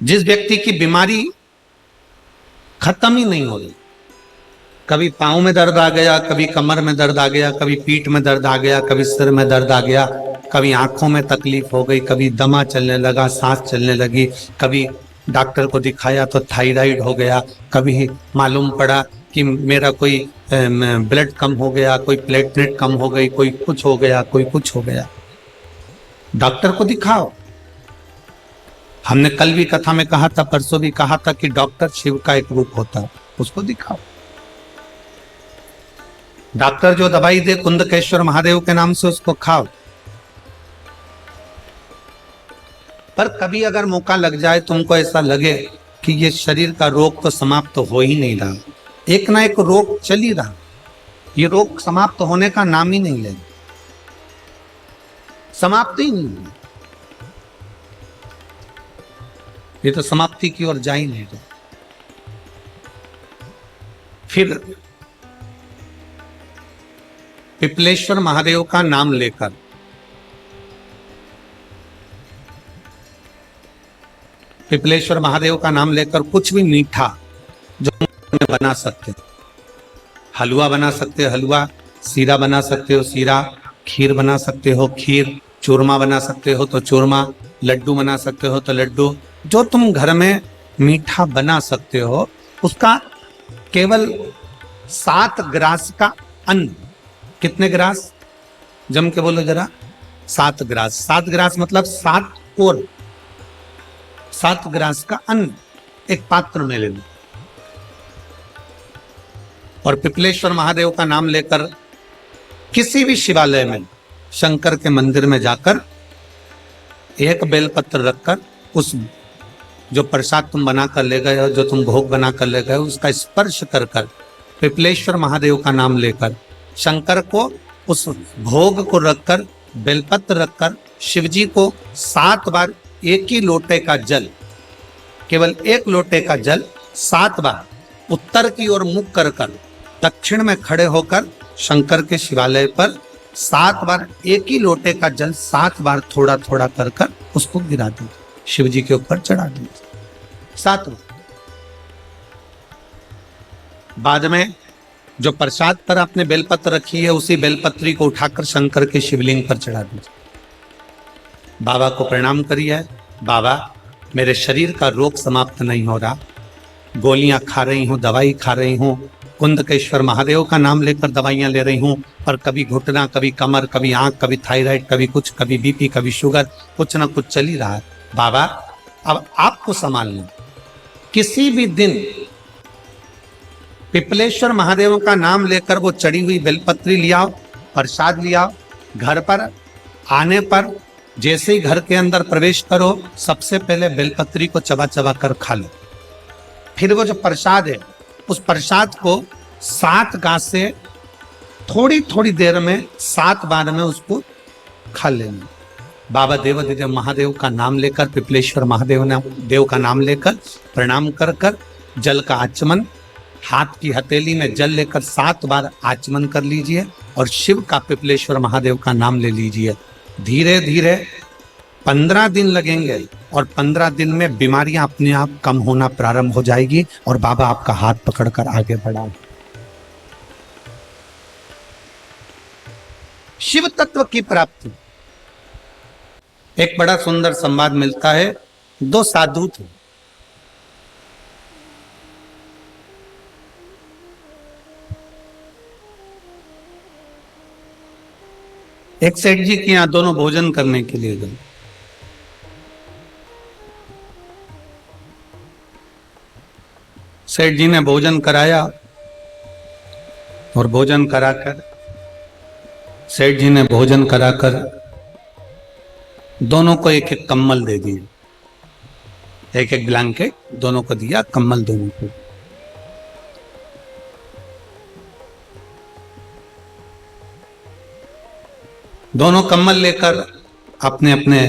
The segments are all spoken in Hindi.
जिस व्यक्ति की बीमारी खत्म ही नहीं हो रही, कभी पाँव में दर्द आ गया, कभी कमर में दर्द आ गया, कभी पीठ में दर्द आ गया, कभी सिर में दर्द आ गया, कभी आंखों में तकलीफ हो गई, कभी दमा चलने लगा, सांस चलने लगी, कभी डॉक्टर को दिखाया तो थायराइड हो गया, कभी मालूम पड़ा कि मेरा कोई ब्लड कम हो गया, कोई प्लेटलेट कम हो गई, कोई कुछ हो गया, कोई कुछ हो गया। डॉक्टर को दिखाओ। हमने कल भी कथा में कहा था, परसों भी कहा था कि डॉक्टर शिव का एक रूप होता है, उसको दिखाओ। डॉक्टर जो दवाई दे कुंदकेश्वर महादेव के नाम से, उसको खाओ। पर कभी अगर मौका लग जाए, तुमको ऐसा लगे कि ये शरीर का रोग तो समाप्त हो ही नहीं रहा, एक ना एक रोग चल ही रहा, ये रोग समाप्त होने का नाम ही नहीं ले, समाप्त ही नहीं है, ये तो समाप्ति की ओर जा ही नहीं रहा। फिर पिपलेश्वर महादेव का नाम लेकर पिपलेश्वर महादेव का नाम लेकर कुछ भी मीठा जो बना सकते, हलवा बना सकते हो हलवा, सीरा बना सकते हो सीरा, खीर बना सकते हो खीर, चूरमा बना सकते हो तो चूरमा, लड्डू बना सकते हो तो लड्डू, जो तुम घर में मीठा बना सकते हो, उसका केवल 7 ग्रास का अन्न। कितने ग्रास? जम के बोलो जरा। 7 ग्रास। 7 ग्रास मतलब 7 कोर, 7 ग्रास का अन्न एक पात्र में ले लो और पिपलेश्वर महादेव का नाम लेकर किसी भी शिवालय में, शंकर के मंदिर में जाकर एक बेलपत्र रखकर उस जो प्रसाद तुम बना कर ले गए हो, जो तुम भोग बना कर ले गए हो, उसका स्पर्श कर कर पिपलेश्वर महादेव का नाम लेकर शंकर को उस भोग को रखकर, बेलपत्र रखकर शिवजी को 7 बार एक ही लोटे का जल, केवल एक लोटे का जल 7 बार उत्तर की ओर मुख कर कर दक्षिण में खड़े होकर शंकर के शिवालय पर 7 बार एक ही लोटे का जल 7 बार थोड़ा थोड़ा कर कर उसको गिरा दीजिए, शिवजी के ऊपर चढ़ा दीजिए 7 बार। बाद में जो प्रसाद पर आपने बेलपत्र रखी है, उसी बेलपत्री को उठाकर शंकर के शिवलिंग पर चढ़ा दीजिए। बाबा को प्रणाम करिए, बाबा मेरे शरीर का रोग समाप्त नहीं हो रहा, गोलियां खा रही हूँ, दवाई खा रही हूँ, कुंदकेश्वर महादेव का नाम लेकर दवाइयां ले रही हूँ, पर कभी घुटना, कभी कमर, कभी आंख, कभी थायराइड, कभी कुछ, कभी बीपी, कभी शुगर, कुछ ना कुछ चल ही रहा है। बाबा अब आपको संभालना। किसी भी दिन पिपलेश्वर महादेव का नाम लेकर वो चढ़ी हुई बेलपत्री लियाओ, प्रसाद लियाओ, घर पर आने पर जैसे ही घर के अंदर प्रवेश करो, सबसे पहले बेलपत्री को चबा चबा कर खा लो। फिर वो जो प्रसाद है, उस प्रसाद को 7 गांठ से थोड़ी थोड़ी देर में 7 बार में उसको खा लेना। बाबा देवाधिदेव महादेव का नाम लेकर, पिपलेश्वर महादेव देव का नाम लेकर प्रणाम कर कर जल का आचमन, हाथ की हथेली में जल लेकर 7 बार आचमन कर लीजिए और शिव का, पिपलेश्वर महादेव का नाम ले लीजिए। धीरे धीरे 15 दिन लगेंगे और 15 दिन में बीमारियां अपने आप कम होना प्रारंभ हो जाएगी और बाबा आपका हाथ पकड़कर आगे बढ़ाओ। शिव तत्व की प्राप्ति। एक बड़ा सुंदर संवाद मिलता है। 2 साधु थे, एक सेठ जी के यहाँ दोनों भोजन करने के लिए गए। सेठ जी ने भोजन कराया और भोजन कराकर सेठ जी ने भोजन कराकर दोनों को एक एक कम्बल दे दिए, एक एक ब्लैंकेट दोनों को दिया, कम्बल दोनों को। दोनों कम्बल लेकर अपने अपने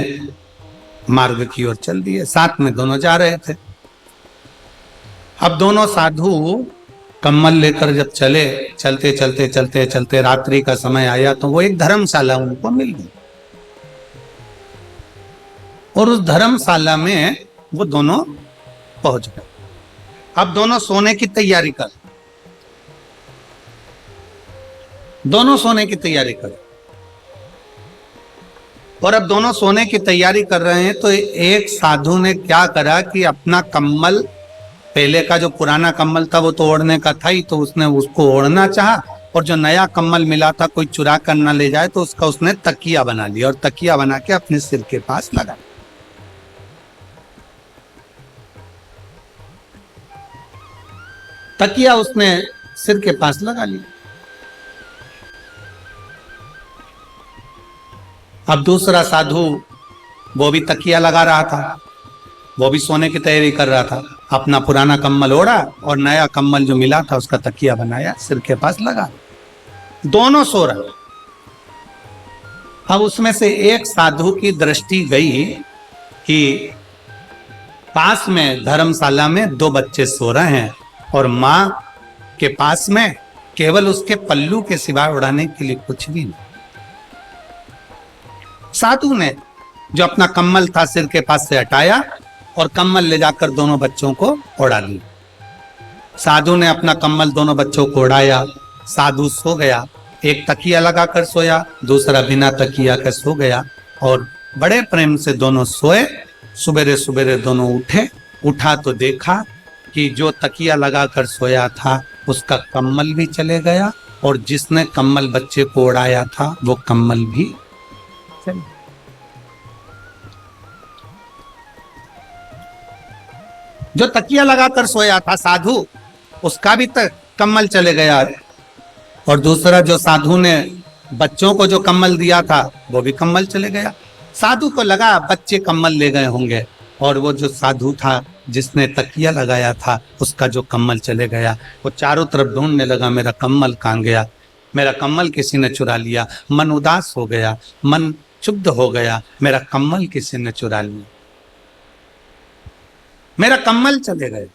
मार्ग की ओर चल दिए। साथ में दोनों जा रहे थे। अब दोनों साधु कम्बल लेकर जब चले, चलते चलते चलते चलते रात्रि का समय आया तो वो एक धर्मशाला उनको मिल गई और उस धर्मशाला में वो दोनों पहुंच गए। अब दोनों सोने की तैयारी कर, दोनों सोने की तैयारी कर। और अब दोनों सोने की तैयारी कर रहे हैं तो एक साधु ने क्या करा कि अपना कम्बल, पहले का जो पुराना कम्बल था वो तो ओढ़ने का था ही, तो उसने उसको ओढ़ना चाहा, और जो नया कम्बल मिला था कोई चुरा कर ना ले जाए तो उसका उसने तकिया बना लिया और तकिया बना के अपने सिर के पास लगा। तकिया उसने सिर के पास लगा लिया। अब दूसरा साधु वो भी तकिया लगा रहा था, वो भी सोने की तैयारी कर रहा था। अपना पुराना कम्बल ओढ़ा और नया कम्बल जो मिला था उसका तकिया बनाया, सिर के पास लगा। दोनों सो रहे। अब उसमें से एक साधु की दृष्टि गई कि पास में धर्मशाला में दो बच्चे सो रहे हैं और मां के पास में केवल उसके पल्लू के सिवाय उड़ाने के लिए कुछ भी नहीं। साधु ने जो अपना कम्बल था सिर के पास से हटाया और कम्बल ले जाकर दोनों बच्चों को उड़ा दिया। साधु ने अपना कम्बल दोनों बच्चों को उड़ाया, साधु सो गया। एक तकिया लगाकर सोया, दूसरा बिना तकिया के सो गया और बड़े प्रेम से दोनों सोए। सुबेरे सुबेरे दोनों उठे, उठा तो देखा कि जो तकिया लगाकर सोया था उसका कम्बल भी चले गया और जिसने कम्बल बच्चे को उड़ाया था वो कम्बल भी चले। जो तकिया लगाकर सोया था साधु, उसका भी कम्बल चले गया और दूसरा जो साधु ने बच्चों को जो कम्बल दिया था वो भी कम्बल चले गया। साधु को लगा बच्चे कम्बल ले गए होंगे और वो जो साधु था जिसने तकिया लगाया था उसका जो कम्बल चले गया। वो चारों तरफ ढूंढने लगा, मेरा कम्बल कहाँ गया, मेरा कम्बल किसी ने चुरा लिया। मन उदास हो गया, मन क्षुब्ध हो गया, मेरा कम्बल किसी ने चुरा लिया, मेरा कम्बल चले गए।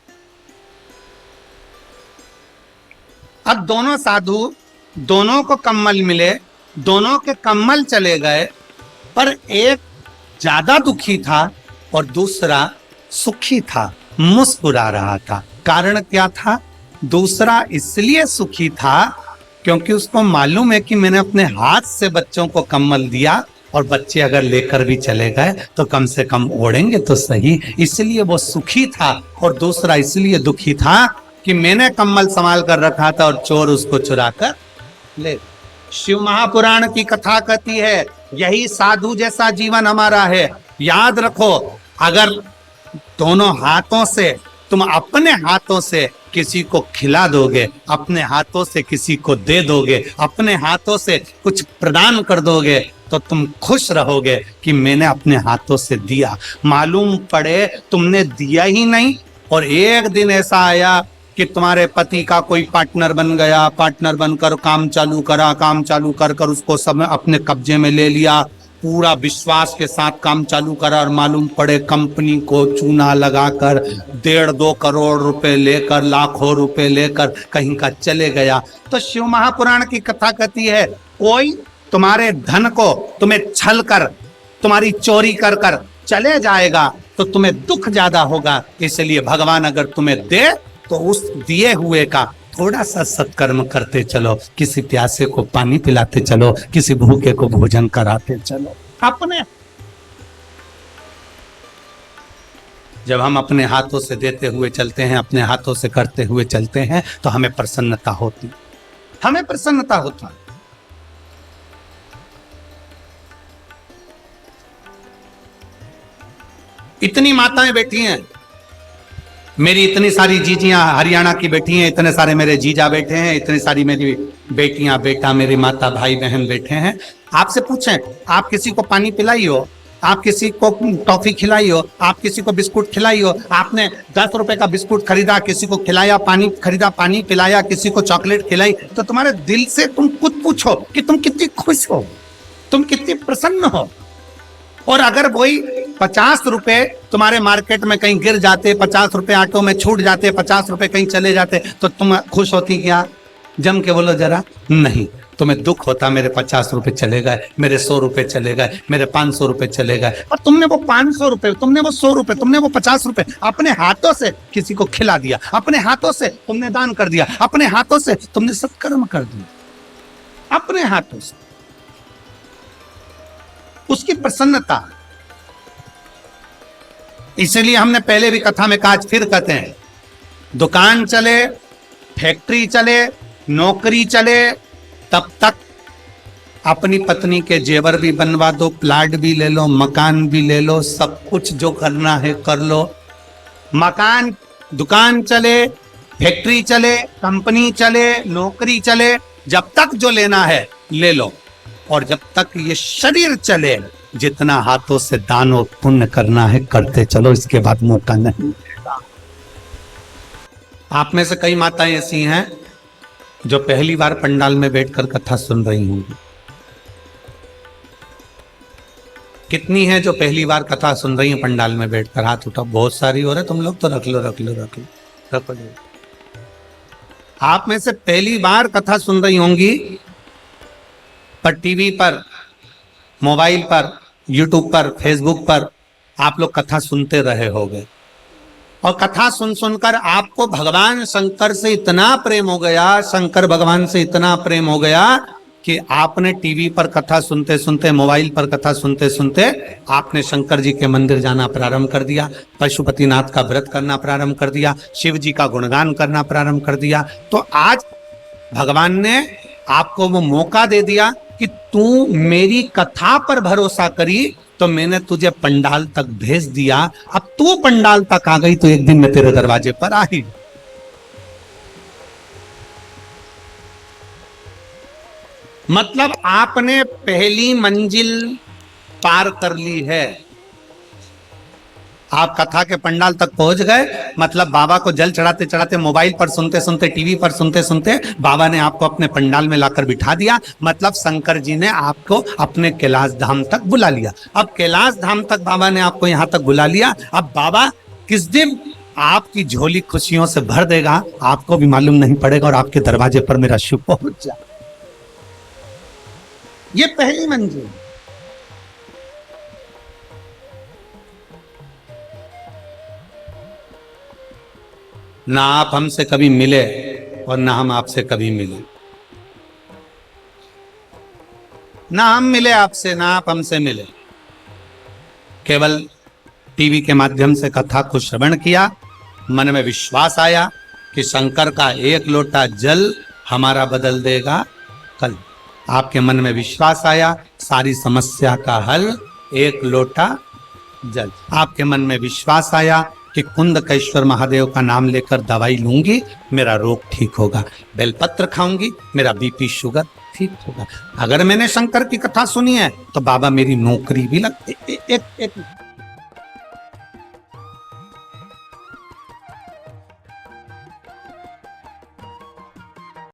अब दोनों साधु, दोनों को कम्बल मिले, दोनों के कम्बल चले गए, पर एक ज्यादा दुखी था और दूसरा सुखी था, मुस्कुरा रहा था। कारण क्या था? दूसरा इसलिए सुखी था क्योंकि उसको मालूम है कि मैंने अपने हाथ से बच्चों को कम्बल दिया और बच्चे अगर लेकर भी चले गए तो कम से कम ओढ़ेंगे तो सही, इसलिए वो सुखी था। और दूसरा इसलिए दुखी था कि मैंने कम्बल संभाल कर रखा था और चोर उसको चुरा कर ले। शिव महापुराण की कथा कहती है यही साधु जैसा जीवन हमारा है। याद रखो, अगर दोनों हाथों से तुम अपने हाथों से किसी को खिला दोगे, अपने हाथों से किसी को दे दोगे, अपने हाथों से कुछ प्रदान कर दोगे तो तुम खुश रहोगे कि मैंने अपने हाथों से दिया। मालूम पड़े तुमने दिया ही नहीं और एक दिन ऐसा आया कि तुम्हारे पति का कोई पार्टनर बन गया, पार्टनर बनकर काम चालू करा, काम चालू कर कर उसको सब अपने कब्जे में ले लिया, पूरा विश्वास के साथ काम चालू करा और मालूम पड़े कंपनी को चूना लगाकर 1.5-2 करोड़ रुपए लेकर, लाखों रुपए लेकर कहीं का चले गया। तो शिव महापुराण की कथा कहती है कोई तुम्हारे धन को तुम्हें छल कर, तुम्हारी चोरी कर कर चले जाएगा तो तुम्हें दुख ज्यादा होगा। इसलिए भगवान अगर तुम्हें दे तो उस दिए हुए का थोड़ा सा सत्कर्म करते चलो, किसी प्यासे को पानी पिलाते चलो, किसी भूखे को भोजन कराते चलो। अपने जब हम अपने हाथों से देते हुए चलते हैं, अपने हाथों से करते हुए चलते हैं तो हमें प्रसन्नता होती, हमें प्रसन्नता होता। इतनी माताएं बैठी हैं, मेरी इतनी सारी जीजियां हरियाणा की बैठी हैं, इतने सारे मेरे जीजा बैठे हैं, इतनी सारी मेरी बेटियां बेटा, मेरी माता भाई बहन बैठे हैं। आपसे पूछें, आप किसी को पानी पिलाई हो, आप किसी को टॉफी खिलाई हो, आप किसी को बिस्कुट खिलाई हो, आपने 10 रुपए का बिस्कुट खरीदा, किसी को खिलाया, पानी खरीदा, पानी पिलाया, किसी को चॉकलेट खिलाई, तो तुम्हारे दिल से तुम खुद पूछो कि तुम कितनी खुश हो, तुम कितनी प्रसन्न हो। और अगर वही 50 रुपए तुम्हारे मार्केट में कहीं गिर जाते, 50 रुपए ऑटो में छूट जाते, 50 रुपए कहीं चले जाते तो तुम खुश होती क्या? जम के बोलो जरा। नहीं। तुम्हें दुख होता मेरे 50 रुपए चले गए, मेरे 100 रुपए चले गए, मेरे 500 रुपए चले गए, और तुमने वो 500 रुपए, तुमने वो 100 रुपए, तुमने वो 50 रुपए अपने हाथों से किसी को खिला दिया, अपने हाथों से तुमने दान कर दिया, अपने हाथों से तुमने सत्कर्म कर दिया, अपने हाथों से, उसकी प्रसन्नता। इसलिए हमने पहले भी कथा में कहा, आज फिर कहते हैं, दुकान चले, फैक्ट्री चले, नौकरी चले, तब तक अपनी पत्नी के जेवर भी बनवा दो, प्लाट भी ले लो, मकान भी ले लो, सब कुछ जो करना है कर लो। मकान, दुकान चले, फैक्ट्री चले, कंपनी चले, नौकरी चले, जब तक जो लेना है ले लो, और जब तक ये शरीर चले, जितना हाथों से दान और पुण्य करना है करते चलो, इसके बाद मौका नहीं। आप में से कई माताएं ऐसी हैं जो पहली बार पंडाल में बैठकर कथा सुन रही होंगी। कितनी है जो पहली बार कथा सुन रही हैं पंडाल में बैठकर? हाथ उठाओ। बहुत सारी हो रहे, तुम लोग तो रख लो रख लो रख लो रख लो। आप में से पहली बार कथा सुन रही होंगी, पर टीवी पर, मोबाइल पर, यूट्यूब पर, फेसबुक पर आप लोग कथा सुनते रहे होंगे, और कथा सुन सुनकर आपको भगवान शंकर से इतना प्रेम हो गया, शंकर भगवान से इतना प्रेम हो गया कि आपने टीवी पर कथा सुनते सुनते, मोबाइल पर कथा सुनते सुनते आपने शंकर जी के मंदिर जाना प्रारंभ कर दिया, पशुपतिनाथ का व्रत करना प्रारंभ कर दिया, शिव जी का गुणगान करना प्रारंभ कर दिया। तो आज भगवान ने आपको वो मौका दे दिया कि तू मेरी कथा पर भरोसा करी, तो मैंने तुझे पंडाल तक भेज दिया, अब तू पंडाल तक आ गई तो एक दिन मैं तेरे दरवाजे पर आ ही। मतलब आपने पहली मंजिल पार कर ली है, आप कथा के पंडाल तक पहुंच गए। मतलब बाबा को जल चढ़ाते चढ़ाते, मोबाइल पर सुनते सुनते, टीवी पर सुनते सुनते बाबा ने आपको अपने पंडाल में लाकर बिठा दिया। मतलब शंकर जी ने आपको अपने कैलाश धाम तक बुला लिया। अब कैलाश धाम तक बाबा ने आपको यहां तक बुला लिया, अब बाबा किस दिन आपकी झोली खुशियों से भर देगा आपको भी मालूम नहीं पड़ेगा, और आपके दरवाजे पर मेरा शिव पहुंच जाए। ये पहली मंजिल। ना आप हमसे कभी मिले और ना हम आपसे कभी मिले, ना हम मिले आपसे, ना आप हमसे मिले। केवल टीवी के माध्यम से कथा को श्रवण किया, मन में विश्वास आया कि शंकर का एक लोटा जल हमारा बदल देगा कल। आपके मन में विश्वास आया, सारी समस्या का हल एक लोटा जल। आपके मन में विश्वास आया कि कुंदकेश्वर महादेव का नाम लेकर दवाई लूंगी, मेरा रोग ठीक होगा, बेलपत्र खाऊंगी, मेरा बीपी शुगर ठीक होगा। अगर मैंने शंकर की कथा सुनी है तो बाबा मेरी नौकरी भी लग। एक